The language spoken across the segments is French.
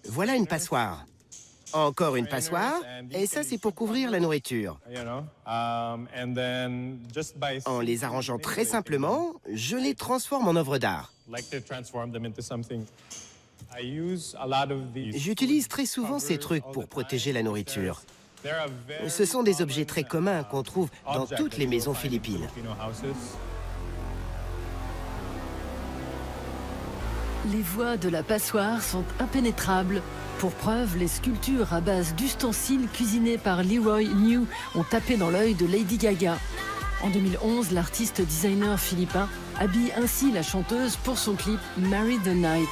Voilà une passoire. Encore une passoire, et ça c'est pour couvrir la nourriture. En les arrangeant très simplement, je les transforme en œuvres d'art. J'utilise très souvent ces trucs pour protéger la nourriture. Ce sont des objets très communs qu'on trouve dans toutes les maisons philippines. Les voies de la passoire sont impénétrables. Pour preuve, les sculptures à base d'ustensiles cuisinés par Leroy New ont tapé dans l'œil de Lady Gaga. En 2011, l'artiste designer philippin habille ainsi la chanteuse pour son clip Marry the Night.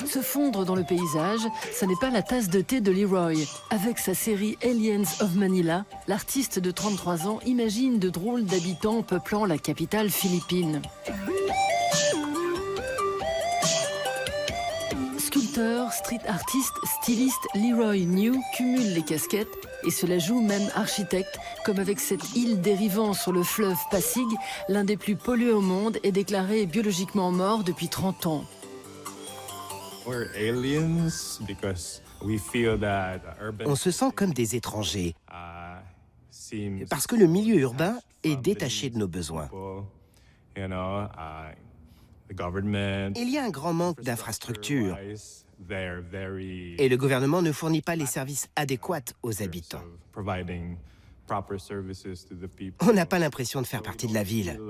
Se fondre dans le paysage, ça n'est pas la tasse de thé de Leroy. Avec sa série Aliens of Manila, l'artiste de 33 ans imagine de drôles d'habitants peuplant la capitale philippine. Sculpteur, street artiste, styliste, Leroy New cumule les casquettes et se la joue même architecte, comme avec cette île dérivant sur le fleuve Pasig, l'un des plus pollués au monde et déclaré biologiquement mort depuis 30 ans. On se sent comme des étrangers, parce que le milieu urbain est détaché de nos besoins. Il y a un grand manque d'infrastructures, et le gouvernement ne fournit pas les services adéquats aux habitants. On n'a pas l'impression de faire partie de la ville.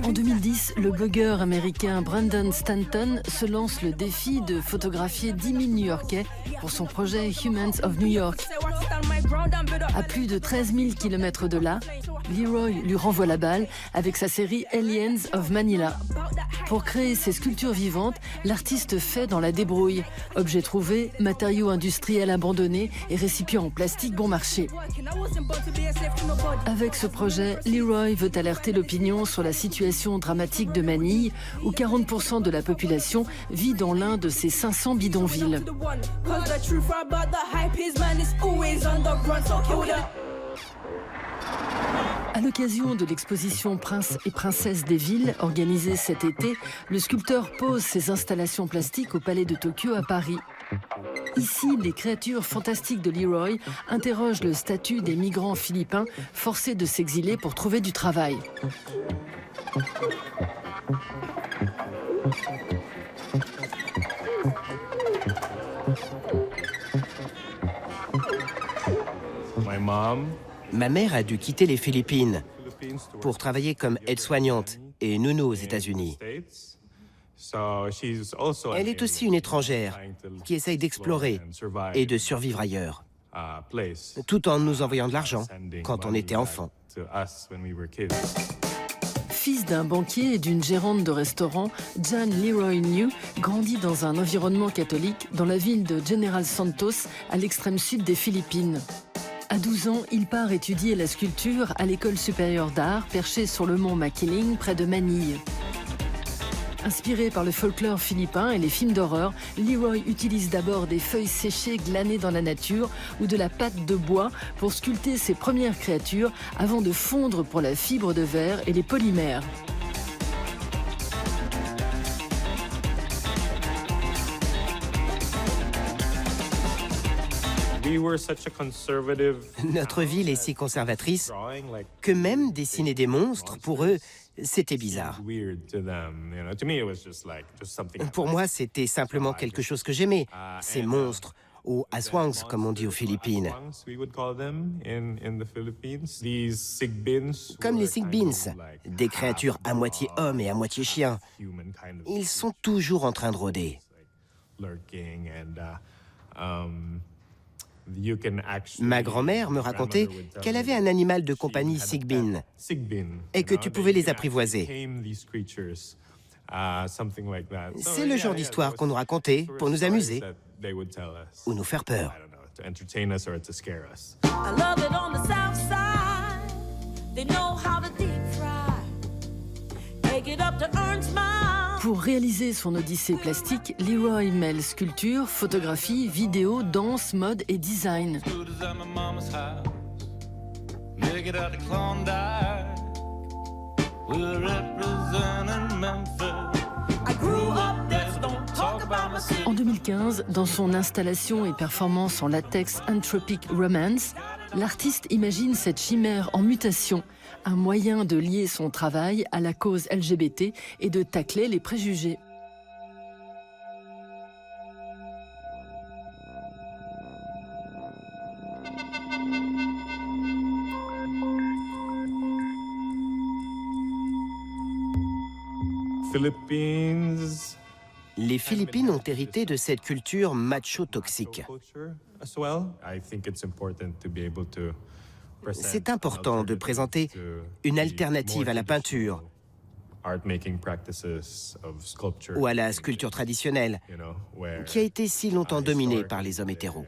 En 2010, le blogueur américain Brandon Stanton se lance le défi de photographier 10 000 New-Yorkais pour son projet Humans of New York. À plus de 13 000 km de là, Leroy lui renvoie la balle avec sa série Aliens of Manila. Pour créer ces sculptures vivantes, l'artiste fait dans la débrouille. Objets trouvés, matériaux industriels abandonnés et récipients en plastique bon marché. Avec ce projet, Leroy veut alerter l'opinion sur la situation dramatique de Manille, où 40% de la population vit dans l'un de ces 500 bidonvilles. À l'occasion de l'exposition Princes et Princesses des villes, organisée cet été, le sculpteur pose ses installations plastiques au Palais de Tokyo à Paris. Ici, les créatures fantastiques de Leroy interrogent le statut des migrants philippins forcés de s'exiler pour trouver du travail. Ma mère a dû quitter les Philippines pour travailler comme aide-soignante et nounou aux États-Unis. Elle est aussi une étrangère qui essaye d'explorer et de survivre ailleurs, tout en nous envoyant de l'argent quand on était enfant. Fils d'un banquier et d'une gérante de restaurant, John Leroy New grandit dans un environnement catholique dans la ville de General Santos, à l'extrême sud des Philippines. À 12 ans, il part étudier la sculpture à l'école supérieure d'art perchée sur le mont Makiling, près de Manille. Inspiré par le folklore philippin et les films d'horreur, Leroy utilise d'abord des feuilles séchées glanées dans la nature ou de la pâte de bois pour sculpter ses premières créatures avant de fondre pour la fibre de verre et les polymères. Notre ville est si conservatrice que même dessiner des monstres, pour eux, c'était bizarre. Pour moi, c'était simplement quelque chose que j'aimais, ces monstres, ou aswangs, comme on dit aux Philippines. Comme les sigbins, des créatures à moitié hommes et à moitié chiens. Ils sont toujours en train de rôder. Ma grand-mère me racontait qu'elle avait un animal de compagnie sigbin et que tu pouvais les apprivoiser. C'est le genre d'histoire qu'on nous racontait pour nous amuser ou nous faire peur. Pour réaliser son odyssée plastique, Leroy mêle sculpture, photographie, vidéo, danse, mode et design. En 2015, dans son installation et performance en latex Anthropic Romance, l'artiste imagine cette chimère en mutation, un moyen de lier son travail à la cause LGBT et de tacler les préjugés. Les Philippines ont hérité de cette culture macho-toxique. C'est important de présenter une alternative à la peinture ou à la sculpture traditionnelle, qui a été si longtemps dominée par les hommes hétéros.